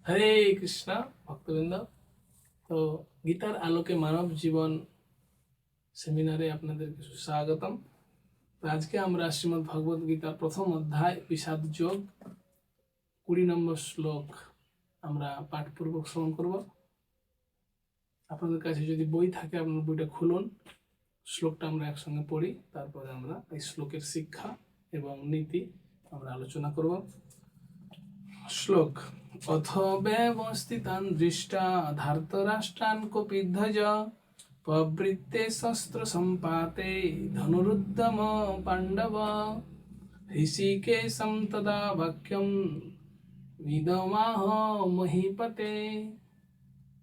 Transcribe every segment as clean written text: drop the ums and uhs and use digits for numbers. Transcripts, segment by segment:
হরে কৃষ্ণ ভক্তবৃন্দ। তো গীতার আলোকে মানব জীবন সেমিনারে আপনাদেরকে সুস্বাগতম। তো আজকে আমরা শ্রীমদ্ ভগবদ গীতার প্রথম অধ্যায় বিষাদ যোগ 20 নম্বর শ্লোক আমরা পাঠপূর্বক শ্রবণ করব। আপনাদের কাছে যদি বই থাকে আপনার বইটা খুলুন, শ্লোকটা আমরা একসঙ্গে পড়ি, তারপরে আমরা এই শ্লোকের শিক্ষা এবং নীতি আমরা আলোচনা করব। শ্লোক: অথ ব্যবস্থিতান দৃষ্টা ধার্তরাষ্ট্রান কপিধ্বজ প্রবৃত্তে শস্ত্র সম্পাতে ধনুরুদ্যম পাণ্ডব ঋষিকেশম তদা বাক্যম বিদমাহ মহীপতে।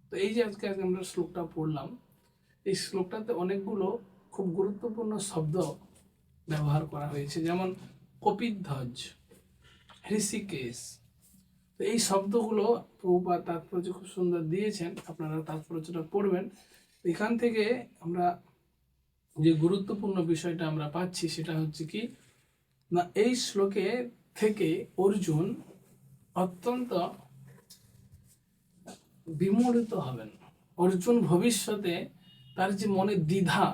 তো এই যে আজকে আমরা শ্লোকটা পড়লাম, এই শ্লোকটাতে অনেকগুলো খুব গুরুত্বপূর্ণ শব্দ ব্যবহার করা হয়েছে, যেমন কপিধ্বজ, ঋষিকেশ। তো এই শব্দগুলো প্রভুপাদ তাৎপর্য খুব সুন্দর দিয়েছেন, আপনারা তাৎপর্যটা পড়বেন। এখান থেকে আমরা যে গুরুত্বপূর্ণ বিষয়টা আমরা পাচ্ছি সেটা হচ্ছে কি না, এই শ্লোকে থেকে অর্জুন অত্যন্ত বিমোহিত হবেন। অর্জুন ভবিষ্যতে তার যে মনে দ্বিধা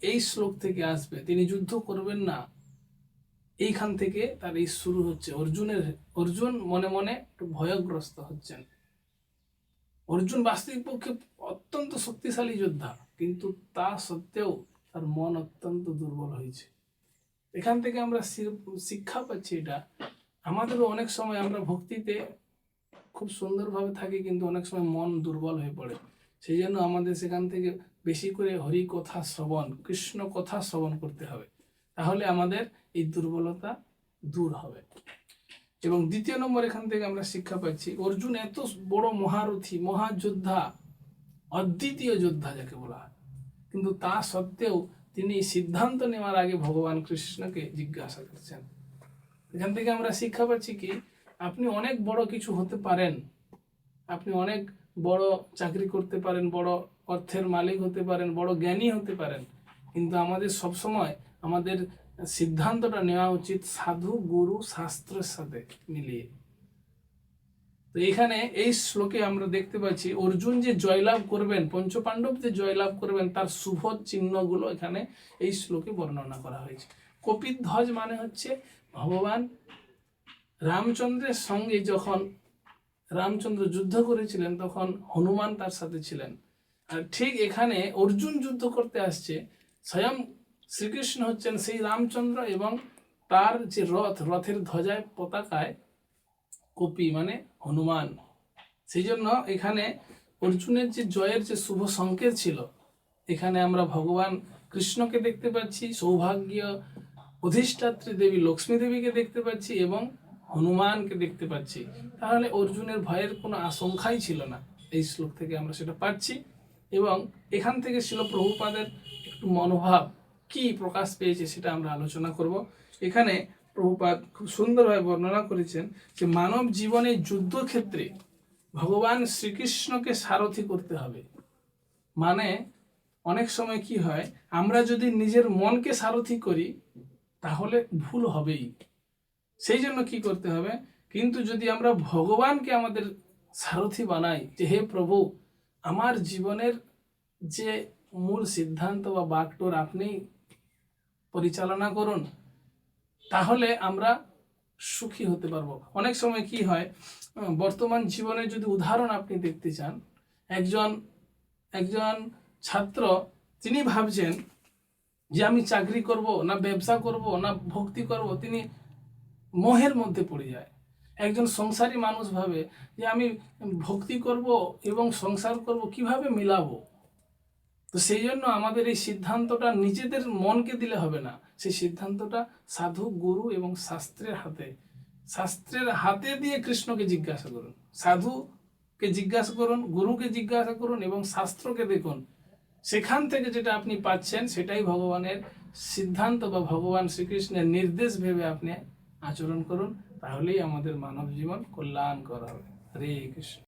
এই শ্লোক থেকে আসবে, তিনি যুদ্ধ করবেন না, এইখান থেকে তার এই শুরু হচ্ছে। অর্জুন মনে মনে একটু ভয়গ্রস্ত হচ্ছেন। অর্জুন বাস্তবিক পক্ষে অত্যন্ত শক্তিশালী যোদ্ধা, কিন্তু তা সত্ত্বেও তার মন অত্যন্ত দুর্বল হয়েছে। এখান থেকে আমরা শিক্ষা পাচ্ছি এটা আমাদেরও অনেক সময় আমরা ভক্তিতে খুব সুন্দরভাবে থাকি, কিন্তু অনেক সময় মন দুর্বল হয়ে পড়ে। সেই জন্য আমাদের সেখান থেকে বেশি করে হরি কথা শ্রবণ, কৃষ্ণ কথা শ্রবণ করতে হবে, তাহলে আমাদের এই দুর্বলতা দূর হবে। এবং দ্বিতীয় নম্বর এখান থেকে আমরা শিক্ষা পাচ্ছি, অর্জুন এত বড় মহারথী, মহাযোদ্ধা, অদ্বিতীয় যোদ্ধা যাকে বলা হয়, কিন্তু তা সত্ত্বেও তিনি সিদ্ধান্ত নেওয়ার আগে ভগবান কৃষ্ণকে জিজ্ঞাসা করছেন। এখান থেকে আমরা শিক্ষা পাচ্ছি কি, আপনি অনেক বড় কিছু হতে পারেন, আপনি অনেক বড় চাকরি করতে পারেন, বড় অর্থের মালিক হতে পারেন, বড় জ্ঞানী হতে পারেন, কিন্তু আমাদের সবসময় আমাদের সিদ্ধান্তটা নেওয়া উচিত সাধু, গুরু, শাস্ত্রের সাথে মিলিয়ে। তো এখানে এই শ্লোকে আমরা দেখতে পাচ্ছি অর্জুন যে জয়লাভ করবেন, পঞ্চপাণ্ডব যে জয়লাভ করবেন, তার শুভ চিহ্নগুলো এখানে এই শ্লোকে বর্ণনা করা হয়েছে। কপিধ্বজ মানে হচ্ছে ভগবান রামচন্দ্রের সঙ্গে যখন রামচন্দ্র যুদ্ধ করেছিলেন তখন হনুমান তার সাথে ছিলেন। আর ঠিক এখানে অর্জুন যুদ্ধ করতে আসছে, স্বয়ং শ্রীকৃষ্ণ হচ্ছেন সেই রামচন্দ্র, এবং তার যে রথের ধ্বজায় পতাকায় কপি মানে হনুমান। সেই জন্য এখানে অর্জুনের যে জয়ের যে শুভ সংকেত ছিল, এখানে আমরা ভগবান কৃষ্ণকে দেখতে পাচ্ছি, সৌভাগ্য অধিষ্ঠাত্রী দেবী লক্ষ্মী দেবীকে দেখতে পাচ্ছি, এবং হনুমানকে দেখতে পাচ্ছি। তাহলে অর্জুনের ভয়ের কোনো আশঙ্কাই ছিল না, এই শ্লোক থেকে আমরা সেটা পাচ্ছি। এবং এখান থেকে ছিল প্রভুপাদের একটু মনোভাব কি প্রকাশ পেয়েছে সেটা আমরা আলোচনা করব। এখানে প্রভুপাদ খুব সুন্দরভাবে বর্ণনা করেছেন যে মানব জীবনে যুদ্ধক্ষেত্রে ভগবান শ্রীকৃষ্ণকে সারথি করতে হবে। মানে অনেক সময় কি হয়, আমরা যদি নিজের মনকে সারথি করি তাহলে ভুল হবেই। সেই জন্য কি করতে হবে, কিন্তু যদি আমরা ভগবানকে আমাদের সারথি বানাই, যে হে প্রভু, আমার জীবনের যে মূল সিদ্ধান্ত বা বাগডোর আপনি পরিচালনা করুন, তাহলে আমরা সুখী হতে পারবো। অনেক সময় কি হয়, বর্তমান জীবনের যদি উদাহরণ আপনি দেখতে চান, একজন ছাত্র, তিনি ভাবছেন যে আমি চাকরি করব না ব্যবসা করব না ভক্তি করব, তিনি মোহের মধ্যে পড়ে যায়। একজন সংসারী মানুষ ভাবে যে আমি ভক্তি করব এবং সংসার করব, কিভাবে মিলাবো। তো সেই জন্য আমাদের এই সিদ্ধান্তটা নিজেদের মনকে দিলে হবে না, সেই সিদ্ধান্তটা সাধু, গুরু এবং শাস্ত্রের হাতে দিয়ে কৃষ্ণকে জিজ্ঞাসা করুন, সাধুকে জিজ্ঞাসা করুন, গুরুকে জিজ্ঞাসা করুন এবং শাস্ত্রকে দেখুন। সেখান থেকে যেটা আপনি পাচ্ছেন সেটাই ভগবানের সিদ্ধান্ত বা ভগবান শ্রীকৃষ্ণের নির্দেশ ভেবে আপনি আচরণ করুন, তাহলেই আমাদের মানব জীবন কল্যাণকর হবে। হরে কৃষ্ণ।